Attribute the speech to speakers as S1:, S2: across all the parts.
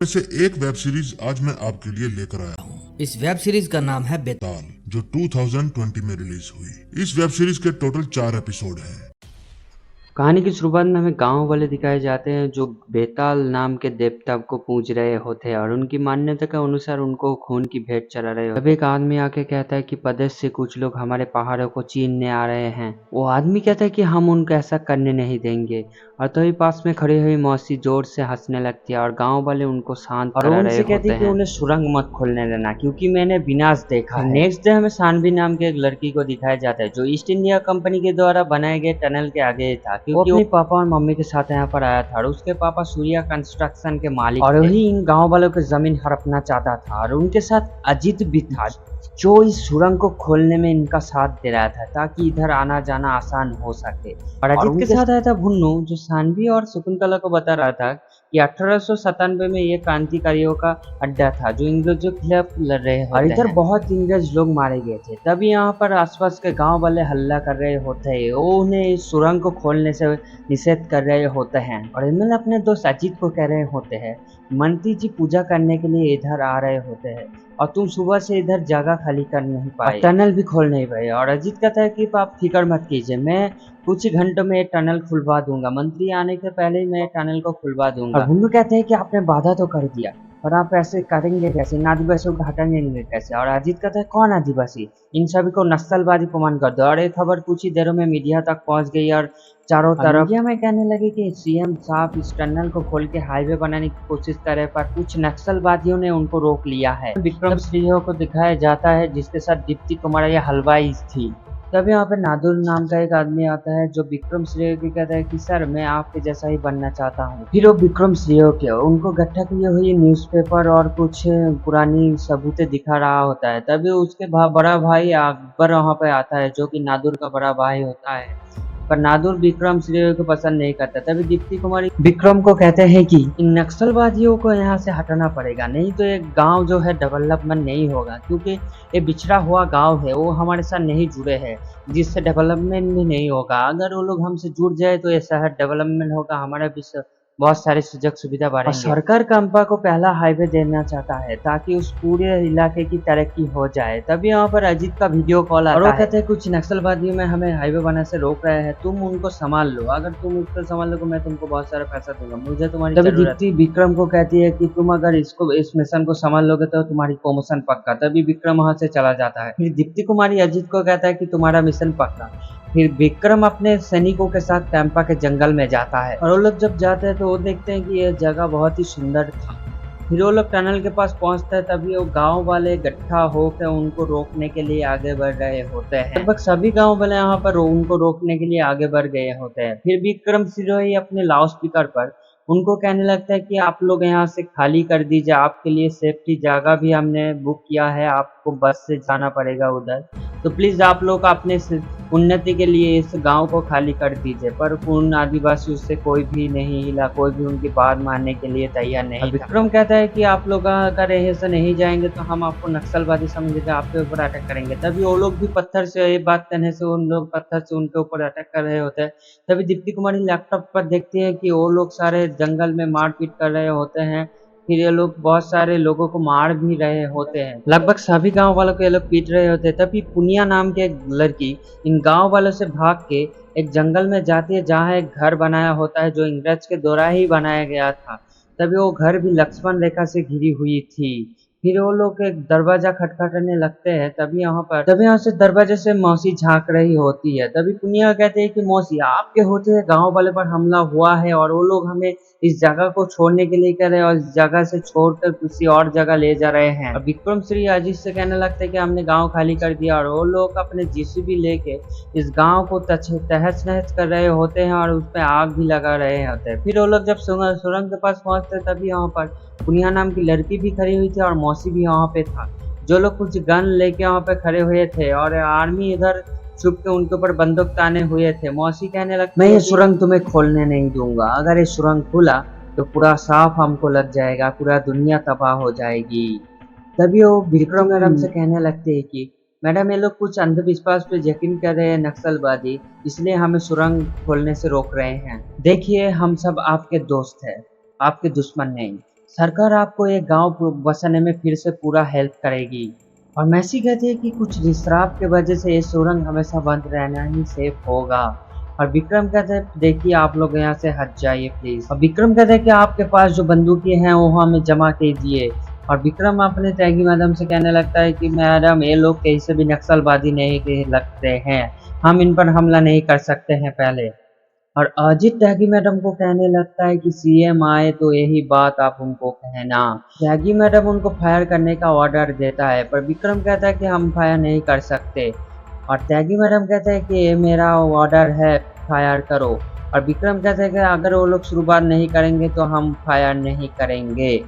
S1: से एक web series आज मैं आपके लिए लेकर आया हूँ।
S2: इस वेब सीरीज का नाम है बेताल।
S1: ताल, जो 2020 में रिलीज हुई। इस वेब सीरीज के टोटल 4 एपिसोड हैं।
S3: कहानी की शुरुआत में हमें गांव वाले दिखाए जाते हैं जो बेताल नाम के देवता को पूज रहे होते हैं और उनकी मान्यता के अनुसार उनको खून की भेंट चढ़ा रहे होते हैं। तब एक आदमी आके कहता है कि प्रदेश से कुछ लोग हमारे पहाड़ों को छीनने आ रहे हैं। वो आदमी कहता है कि हम उनको ऐसा करने नहीं देंगे और तभी पास में खड़ी हुई मौसी जोर से हंसने लगती है और गाँव वाले उनको शांत करा रहे होते हैं। कहती है कि उन्हें सुरंग मत खोलने देना क्योंकि मैंने विनाश देखा है। नेक्स्ट डे हमें सानवी नाम के एक लड़की को दिखाया जाता है जो ईस्ट इंडिया कंपनी के द्वारा बनाए गए टनल के आगे था, क्योंकि वो अपने पापा और मम्मी के साथ यहाँ पर आया था और उसके पापा सूर्या कंस्ट्रक्शन के मालिक और वही इन गांव वालों की जमीन हड़पना चाहता था और उनके साथ अजीत भी था जो इस सुरंग को खोलने में इनका साथ दे रहा था ताकि इधर आना जाना आसान हो सके। और अजीत के साथ आया था भुन्नू जो सानवी और शकुंतला को बता रहा था कि 1897 में ये क्रांतिकारियों का अड्डा था जो इंग्रजों के खिलाफ लड़ रहे होते और इधर बहुत इंग्रज लोग मारे गए थे। तभी यहाँ पर आसपास के गांव वाले हल्ला कर रहे होते हैं, वो उन्हें इस सुरंग को खोलने से निषेध कर रहे होते हैं और एमएल अपने दोस्त अजीत को कह रहे होते हैं मंत्री जी पूजा करने के लिए इधर आ रहे होते हैं और तुम सुबह से इधर जगह खाली कर नहीं पाए, टनल भी खोल नहीं पाए। और अजीत कहता है कि आप फिक्र मत कीजिए, मैं कुछ ही घंटों में टनल खुलवा दूंगा, मंत्री आने के पहले ही मैं टनल को खुलवा दूंगा। भुन्नू कहते हैं कि आपने वादा तो कर दिया पर आप ऐसे करेंगे कैसे, इन आदिवासियों को हटाएंगे कैसे। और अजीत कहता है कौन आदिवासी, इन सभी को नक्सलवादी प्रमाण कर दो। और ये खबर कुछ ही देरों में मीडिया तक पहुंच गई और चारों तरफ मीडिया में कहने लगे कि सीएम साहब इस टनल को खोल के हाईवे बनाने की कोशिश करे पर कुछ नक्सलवादियों ने उनको रोक लिया है। विक्रम सिंह को दिखाया जाता है जिसके साथ दीप्ति कुमार या हलवाई थी। तब यहाँ पे नादुर नाम का एक आदमी आता है जो विक्रम श्रेय को कहता है कि सर मैं आपके जैसा ही बनना चाहता हूँ। फिर वो विक्रम श्रेय के उनको इकट्ठा किए हुए न्यूज़पेपर और कुछ पुरानी सबूतें दिखा रहा होता है। तभी उसके बड़ा भाई अकबर वहाँ पे आता है जो कि नादुर का बड़ा भाई होता है, पर नादुर विक्रम श्रेय को पसंद नहीं करता। तभी दीप्ति कुमारी विक्रम को कहते हैं कि इन नक्सलवादियों को यहाँ से हटाना पड़ेगा, नहीं तो एक गांव जो है डेवलपमेंट नहीं होगा, क्योंकि ये बिछड़ा हुआ गांव है, वो हमारे साथ नहीं जुड़े हैं जिससे डेवलपमेंट भी नहीं होगा। अगर वो लोग हमसे जुड़ जाए तो ये शहर डेवलपमेंट होगा, हमारा भी बहुत सारी सुजग सुविधा बढ़ेंगे। सरकार कंपा को पहला हाईवे देना चाहता है ताकि उस पूरे इलाके की तरक्की हो जाए। तभी यहाँ पर अजीत का वीडियो कॉल आता है और वो कहते हैं कुछ नक्सलवादियों में हमें हाईवे बनाने से रोक रहे हैं, तुम उनको संभाल लो, अगर तुम उसको संभाल लो मैं तुमको बहुत सारा पैसा दूंगा, मुझे तुम्हारी तभी दीप्ति विक्रम को कहती है कि तुम अगर इसको इस मिशन को संभाल लोगे तो तुम्हारी प्रमोशन पक्का। तभी विक्रम वहां से चला जाता है। फिर दीप्ति कुमारी अजीत को कहता है कि तुम्हारा मिशन पक्का। फिर विक्रम अपने सैनिकों के साथ कैंपा के जंगल में जाता है और वो लोग जब जाते हैं तो वो देखते हैं कि यह जगह बहुत ही सुंदर था। फिर वो लोग टनल के पास पहुंचते हैं, तभी वो गांव वाले इकट्ठा होकर उनको रोकने के लिए आगे बढ़ रहे होते हैं। लगभग सभी गांव वाले यहाँ पर उनको रोकने के लिए आगे बढ़ गए होते हैं। फिर विक्रम सिरोही अपने लाउड स्पीकर पर उनको कहने लगता है कि आप लोग यहाँ से खाली कर दीजिए, आपके लिए सेफ्टी जगह भी हमने बुक किया है, आपको बस से जाना पड़ेगा उधर, तो प्लीज आप लोग अपने उन्नति के लिए इस गांव को खाली कर दीजिए। पर उन आदिवासी उससे कोई भी नहीं हिला, कोई भी उनकी बात मानने के लिए तैयार नहीं। विक्रम कहता है कि आप लोग अगर यहीं से नहीं जाएंगे तो हम आपको नक्सलवादी समझेंगे, आपके ऊपर अटैक करेंगे। तभी वो लोग भी पत्थर से ये बात कहने से उन लोग पत्थर से उनके ऊपर अटैक कर रहे होते हैं। तभी दीप्ति कुमारी लैपटॉप पर देखती है कि वो लोग सारे जंगल में मारपीट कर रहे होते हैं। फिर ये लोग बहुत सारे लोगों को मार भी रहे होते हैं, लगभग सभी गांव वालों को ये लोग पीट रहे होते हैं। तभी पुनिया नाम के एक लड़की इन गांव वालों से भाग के एक जंगल में जाती है जहाँ एक घर बनाया होता है जो इंग्रज के द्वारा ही बनाया गया था। तभी वो घर भी लक्ष्मण रेखा से घिरी हुई थी। फिर वो लोग एक दरवाजा खटखटाने लगते हैं। तभी यहाँ से दरवाजे से मौसी झांक रही होती है। तभी पुनिया कहते हैं कि मौसी आपके होते हैं गांव वाले पर हमला हुआ है और वो लोग हमें इस जगह को छोड़ने के लिए कह रहे हैं और इस जगह से छोड़कर किसी और जगह ले जा रहे हैं। और विक्रम श्री अजीत से कहने लगते हैं कि हमने गांव खाली कर दिया और वो लोग अपने जेसीबी लेके इस गांव को तहस नहस कर रहे होते हैं और उस पर आग भी लगा रहे होते हैं। फिर वो लोग जब सुरंग के पास पहुंचते हैं तभी यहाँ पर पुनिया नाम की लड़की भी खड़ी हुई थी और मौसी भी यहाँ पे था, जो लोग कुछ गन लेके वहाँ पे खड़े हुए थे और आर्मी इधर छुप के उनके ऊपर बंदूक ताने हुए थे। मौसी कहने लगती मैं ये सुरंग तुम्हें खोलने नहीं दूंगा, अगर ये सुरंग खुला तो पूरा साफ हमको लग जाएगा, पूरा दुनिया तबाह हो जाएगी। तभी वो विक्रम मैडम से कहने लगते हैं कि मैडम ये लोग कुछ अंधविश्वास पे यकीन कर रहे हैं नक्सलवादी, इसलिए हमें सुरंग खोलने से रोक रहे हैं। देखिए हम सब आपके दोस्त हैं, आपके दुश्मन नहीं, सरकार आपको एक गांव बसाने में फिर से पूरा हेल्प करेगी। और मैसी कहती है कि कुछ रिश्राप के वजह से ये सुरंग हमेशा बंद रहना ही सेफ होगा। और विक्रम कहते हैं देखिए आप लोग यहाँ से हट जाइए प्लीज। और विक्रम कहते हैं कि आपके पास जो बंदूकें हैं वो हमें जमा कीजिए। और विक्रम अपने त्यागी मैडम से कहने लगता है कि मैडम ये लोग कैसे भी नक्सलवादी नहीं लगते हैं, हम इन पर हमला नहीं कर सकते हैं पहले। और अजित त्यागी मैडम को कहने लगता है कि सीएम आए तो यही बात आप उनको कहना। त्यागी मैडम उनको फायर करने का ऑर्डर देता है पर विक्रम कहता है कि हम फायर नहीं कर सकते। और त्यागी मैडम कहते हैं कि ये मेरा ऑर्डर है, फायर करो। और विक्रम कहते हैं कि अगर वो लोग शुरुआत नहीं करेंगे तो हम फायर नहीं करेंगे।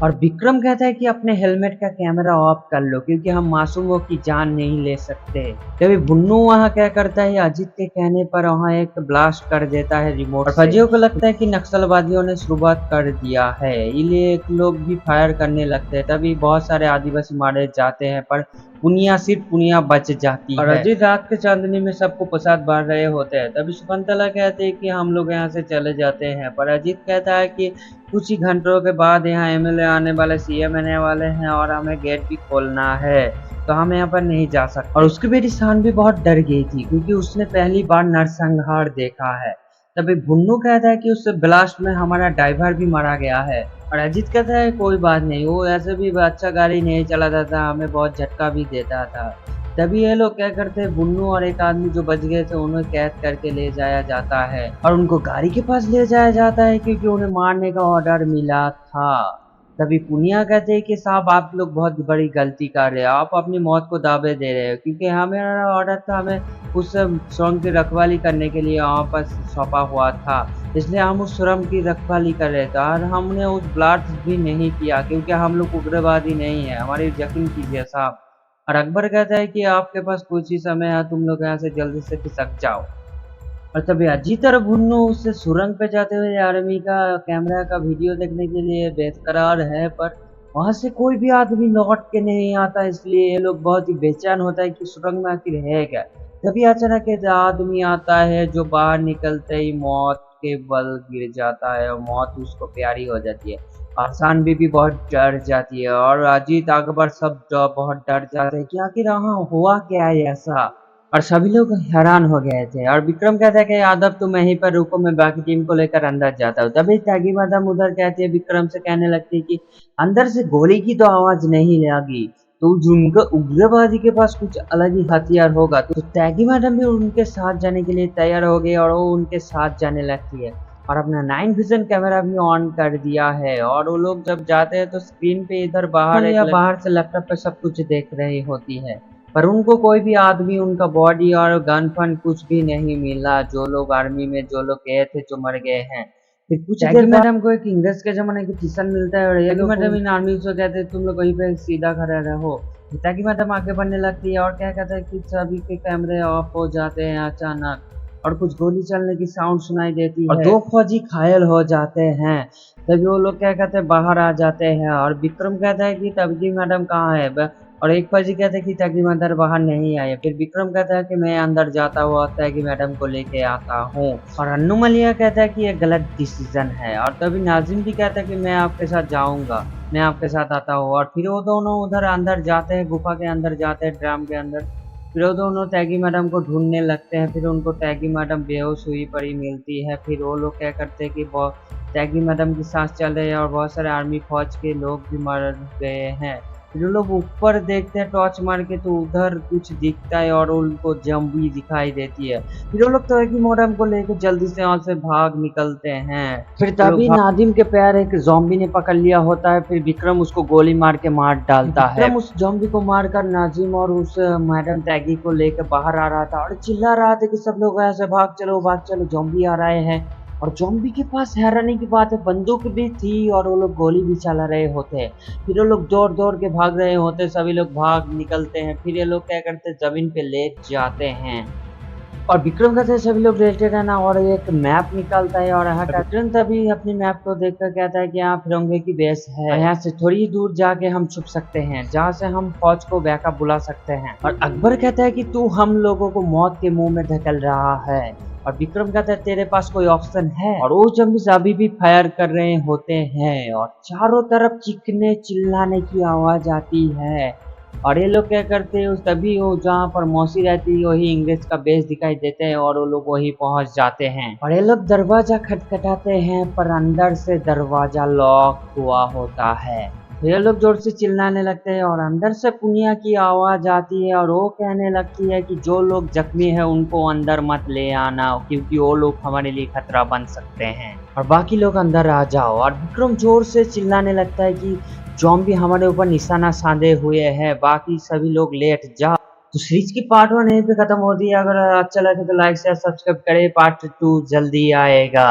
S3: और विक्रम कहता है कि अपने हेलमेट का कैमरा ऑफ कर लो क्योंकि हम मासूमों की जान नहीं ले सकते। तभी बुन्नू वहाँ क्या करता है, अजित के कहने पर वहाँ एक ब्लास्ट कर देता है रिमोट से। फौजियों को लगता है कि नक्सलवादियों ने शुरुआत कर दिया है, इसलिए एक लोग भी फायर करने लगते हैं। तभी बहुत सारे आदिवासी मारे जाते हैं पर सिर्फ पुनिया बच जाती है। और अजित रात के चांदनी में सबको प्रसाद बांट रहे होते हैं। तभी शकुंतला कहते हैं कि हम लोग यहाँ से चले जाते हैं पर अजित कहता है कि कुछ ही घंटों के बाद यहाँ एमएलए आने वाले, सीएम आने वाले हैं और हमें गेट भी खोलना है तो हम यहाँ पर नहीं जा सकते। और उसकी बेटी शान बहुत डर गई थी क्योंकि उसने पहली बार नरसंहार देखा है। तभी भुन्नू कहता है कि उस ब्लास्ट में हमारा ड्राइवर भी मारा गया है। और अजित कहता है कोई बात नहीं, वो ऐसे भी अच्छा गाड़ी नहीं चलाता था, हमें बहुत झटका भी देता था। तभी ये लोग क्या करते हैं, बुन्नू और एक आदमी जो बच गए थे उन्हें कैद करके ले जाया जाता है और उनको गाड़ी के पास ले जाया जाता है क्योंकि उन्हें मारने का ऑर्डर मिला था। तभी पुनिया कहते हैं कि साहब आप लोग बहुत बड़ी गलती कर रहे हो, आप अपनी मौत को दावे दे रहे हो क्योंकि हमारा ऑर्डर था, हमें उस सुरंग की रखवाली करने के लिए वहाँ पर सौंपा हुआ था, इसलिए हम उस सुरंग की रखवाली कर रहे थे और हमने उस ब्लास्ट भी नहीं किया क्योंकि हम लोग उग्रवादी नहीं है, हमारी यकीन कीजिए साहब। और अकबर कहता है कि आपके पास कुछ ही समय है, तुम लोग यहाँ से जल्दी से खिसक जाओ। और तभी अजीत और भुन्नू उससे सुरंग पे जाते हुए आर्मी का कैमरा का वीडियो देखने के लिए बेकरार है पर वहां से कोई भी आदमी लौट के नहीं आता, इसलिए ये लोग बहुत ही बेचैन होता है कि सुरंग में आखिर है क्या। तभी अचानक एक आदमी आता है जो बाहर निकलते ही मौत के बल गिर जाता है और मौत उसको प्यारी हो जाती है। आसान भी बहुत डर जाती है और अजीत अकबर सब बहुत डर जाते हैं कि आखिर वहाँ हुआ क्या है ऐसा। और सभी लोग हैरान हो गए थे और विक्रम कहता है कि यादव तुम यहीं पर रुको, मैं बाकी टीम को लेकर अंदर जाता हूँ। तभी त्यागी मैडम उधर कहती है, विक्रम से कहने लगती है कि अंदर से गोली की तो आवाज नहीं लगी तो उनका उग्रवादी के पास कुछ अलग ही हथियार होगा। तो त्यागी मैडम भी उनके साथ जाने के लिए तैयार हो गई और वो उनके साथ जाने लगती है और अपना 9 विजन कैमरा भी ऑन कर दिया है। और वो लोग जब जाते हैं तो स्क्रीन पे इधर बाहर या बाहर से लैपटॉप पे सब कुछ देख रही होती है पर उनको कोई भी आदमी, उनका बॉडी और गन फन कुछ भी नहीं मिला। जो लोग आर्मी में जो लोग गए थे जो मर गए हैं। फिर कुछ देर मैडम को एक इंग्लिश के जमाने की टीशन मिलता है और ये मैडम इन आर्मी से कहते हैं तुम लोग वहीं पे सीधा खड़े रहो। ताकि मैडम आगे बढ़ने लगती है और क्या कहता है कि सभी के कैमरे ऑफ हो जाते हैं अचानक और कुछ गोली चलने की साउंड सुनाई देती है और 2 फौजी घायल हो जाते हैं। तभी वो लोग क्या कहते हैं बाहर आ जाते हैं और विक्रम कहता है कि तभी मैडम कहाँ है और एक फौजी कहते हैं कि तभी मैडम बाहर नहीं आए। फिर विक्रम कहता है कि मैं अंदर जाता हुआ तैगी मैडम को लेके आता हूँ और अन्नू मलिया कहता है कि ये गलत डिसीजन है। और तभी नाजिम भी कहता है कि मैं आपके साथ जाऊंगा, मैं आपके साथ आता हूँ। और फिर वो दोनों उधर अंदर जाते हैं, गुफा के अंदर जाते हैं, ड्राम के अंदर। फिर वो दोनों टैगी मैडम को ढूंढने लगते हैं। फिर उनको टैगी मैडम बेहोश हुई पड़ी मिलती है। फिर वो लोग क्या करते हैं कि टैगी मैडम की सांस चल रही है और बहुत सारे आर्मी फौज के लोग भी मर गए हैं। फिर लोग ऊपर देखते हैं टॉर्च मार के तो उधर कुछ दिखता है और उनको जम्बी दिखाई देती है। फिर वो लोग टैगी मैडम को लेकर जल्दी से वहां से भाग निकलते हैं। फिर तभी नादिम के पैर एक ज़ॉम्बी ने पकड़ लिया होता है। फिर विक्रम उसको गोली मार के मार डालता है। विक्रम उस ज़ॉम्बी को मारकर नाजिम और उस मैडम टैगी को लेकर बाहर आ रहा था और चिल्ला रहा था कि सब लोग ऐसे भाग चलो ज़ॉम्बी आ रहे हैं। और ज़ॉम्बी के पास हैरानी की बात है बंदूक भी थी और वो लोग गोली भी चला रहे होते। फिर वो लोग दौड़ के भाग रहे होते, सभी लोग भाग निकलते हैं। फिर ये लोग क्या करते जमीन पे लेट जाते हैं और विक्रम कहते हैं सभी लोग लेटे रहना और एक मैप निकालता है और यहाँ का विक्रम तभी अपनी मैप को देखकर कहता है कि यहाँ फिरंगे की बेस है, यहाँ से थोड़ी दूर जाके हम छुप सकते हैं जहाँ से हम फौज को बैकअप बुला सकते हैं। और अकबर कहता है कि तू हम लोगों को मौत के मुंह में धकेल रहा है। और विक्रम कहता है तेरे पास कोई ऑप्शन है। और वो जम्बीज अभी भी फायर कर रहे होते हैं और चारों तरफ चीखने चिल्लाने की आवाज आती है। और ये लोग क्या करते हैं तभी वो जहाँ पर मौसी रहती है वही इंग्लिश का बेस दिखाई देते हैं और वो लोग वही पहुंच जाते हैं। और ये लोग दरवाजा खटखटाते हैं पर अंदर से दरवाजा लॉक हुआ होता है। ये लोग जोर से चिल्लाने लगते हैं और अंदर से पुनिया की आवाज आती है और वो कहने लगती है कि जो लोग जख्मी है उनको अंदर मत ले आना क्योंकि वो लोग हमारे लिए खतरा बन सकते हैं और बाकी लोग अंदर आ जाओ। और विक्रम जोर से चिल्लाने लगता है कि जॉम्बी हमारे ऊपर निशाना साधे हुए हैं, बाकी सभी लोग लेट जाओ। तो सीरीज की पार्ट 1 यहीं पे खत्म होती है। अगर अच्छा लगे तो लाइक शेयर सब्सक्राइब करें, पार्ट 2 जल्दी आएगा।